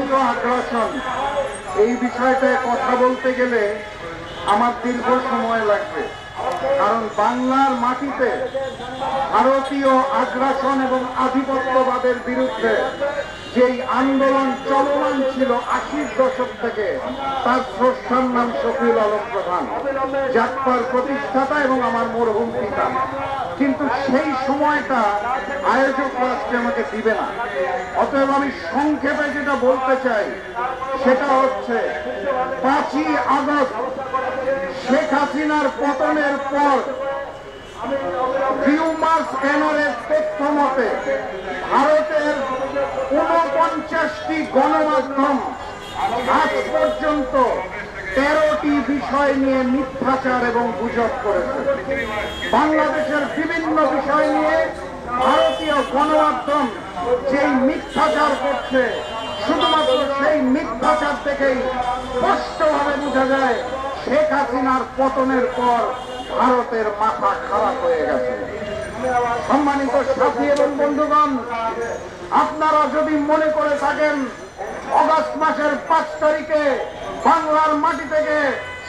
ভারতীয় আগ্রাসন এই বিষয়টায় কথা বলতে গেলে আমার দীর্ঘ সময় লাগবে, কারণ বাংলার মাটিতে ভারতীয় আগ্রাসন এবং আধিপত্যবাদের বিরুদ্ধে যেই আন্দোলন চলমান ছিল ৮০ দশক থেকে, তার স্রষ্টার নাম শফিউল আলম প্রধান, জাগপার প্রতিষ্ঠাতা এবং আমার মরহুম পিতা। কিন্তু সেই সময়টা আয়োজকরা আজকে আমাকে দিবে না। অতএব আমি সংক্ষেপে যেটা বলতে চাই সেটা হচ্ছে ৫ই আগস্ট শেখ হাসিনার পতনের পর হিউমাস ক্যানারের তথ্য মতে ভারতের ৪৯টি গণমাধ্যম আজ পর্যন্ত ১৩টি বিষয় নিয়ে মিথ্যাচার এবং গুজব করেছে। বাংলাদেশের বিভিন্ন বিষয় নিয়ে ভারতীয় গণমাধ্যম যেই মিথ্যাচার করছে, শুধুমাত্র সেই মিথ্যাচার থেকেই স্পষ্টভাবে বোঝা যায় শেখ হাসিনার পতনের পর ভারতের মাথা খারাপ হয়ে গেছে। সম্মানিত সাথী এবং বন্ধুগণ, আপনারা যদি মনে করে থাকেন অগাস্ট মাসের ৫ তারিখে বাংলার মাটি থেকে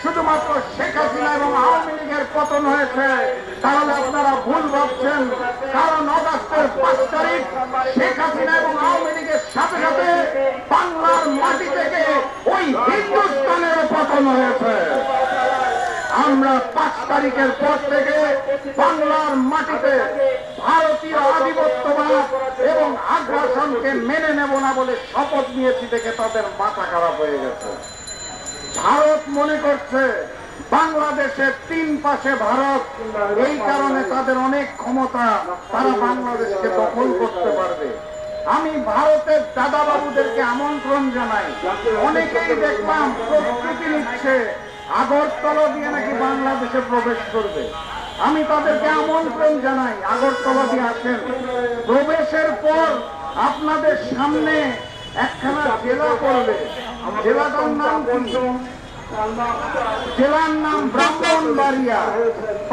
শুধুমাত্র শেখ হাসিনা এবং আওয়ামী লীগের পতন হয়েছে, তাহলে আপনারা ভুল ভাবছেন। কারণ অগাস্টের ৫ তারিখ শেখ হাসিনা এবং আওয়ামী লীগের সাথে সাথে বাংলার মাটি থেকে ওই হিন্দুস্তানের পতন হয়েছে। আমরা ৫ তারিখের পর থেকে বাংলার মাটিতে ভারতীয় আধিপত্যবাদ এবং আগ্রাসনকে মেনে নেব না বলে শপথ নিয়েছি দেখে তাদের মাথা খারাপ হয়ে গেছে। ভারত মনে করছে বাংলাদেশের ৩ পাশে ভারত, এই কারণে তাদের অনেক ক্ষমতা, তারা বাংলাদেশকে দখল করতে পারবে। আমি ভারতের দাদাবাবুদেরকে আমন্ত্রণ জানাই। অনেকেই দেখলাম প্রস্তুতি নিচ্ছে আগরতলা দিয়ে নাকি বাংলাদেশে প্রবেশ করবে। আমি তাদেরকে আমন্ত্রণ জানাই, আগরতলা দিয়ে আসেন। প্রবেশের পর আপনাদের সামনে একখানা জেলা পড়বে। জেলাটার নাম কি? জেলার নাম ব্রাহ্মণবাড়িয়া।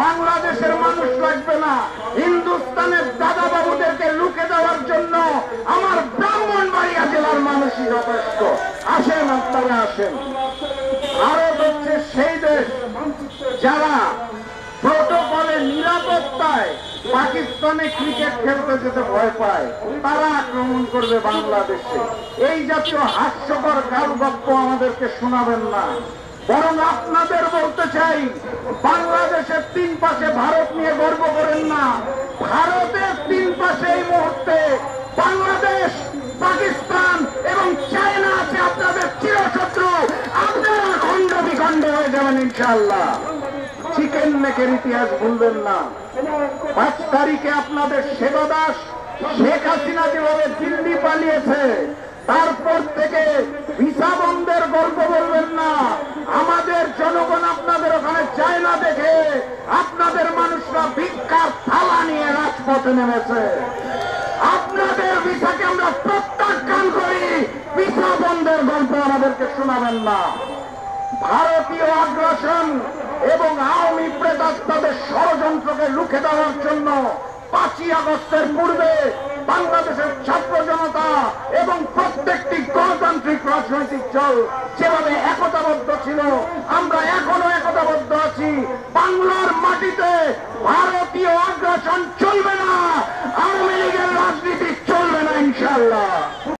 বাংলাদেশের মানুষ লাগবে না, হিন্দুস্তানের দাদাবাবুদেরকে লুকে দেওয়ার জন্য আমার ব্রাহ্মণবাড়িয়া জেলার মানুষই যথেষ্ট। আসেন, আপনারা আসেন। ভারত হচ্ছে সেই দেশ যারা প্রোটোকলে নিরাপত্তায় পাকিস্তানে ক্রিকেট খেলতে যেতে ভয় পায়, তারা আক্রমণ করবে বাংলাদেশে। এই জাতীয় হাস্যকর কালগপ্প আমাদেরকে শোনাবেন না। বরং আপনাদের বলতে চাই, বাংলাদেশের ৩ পাশে ভারত নিয়ে গর্ব করেন না। ভারতের ৩ পাশে এই মুহূর্তে বাংলাদেশ, পাকিস্তান এবং চায়না আছে, আপনাদের চিরশত্রু। আপনারা খণ্ড বিখণ্ড হয়ে যাবেন ইনশাআল্লাহ। চিকেন নেকের ইতিহাস ভুলবেন না। ৫ তারিখে আপনাদের সেবা দাস শেখ হাসিনা যেভাবে দিল্লি পালিয়েছে, তারপর থেকে ভিসা বন্ধের গল্প বলবেন না। আমাদের জনগণ আপনাদের ওখানে চায় না দেখে আপনাদের মানুষরা ভিক্ষার থালা নিয়ে রাজপথে নেমেছে। আপনাদের ভিসাকে আমরা প্রত্যাখ্যান করি, ভিসা বন্ধের গল্প আমাদেরকে শোনাবেন না। ভারতীয় আগ্রাসন এবং আওয়ামী প্রেতাত্মাদের ষড়যন্ত্রকে রুখে দেওয়ার জন্য ৫ই আগস্টের পূর্বে বাংলাদেশের ছাত্র জনতা এবং প্রত্যেকটি গণতান্ত্রিক রাজনৈতিক দল যেভাবে একতাবদ্ধ ছিল, আমরা এখনো একতাবদ্ধ আছি। বাংলার মাটিতে ভারতীয় আগ্রাসন চলবে না, আওয়ামী লীগের রাজনীতি চলবে না ইনশাআল্লাহ।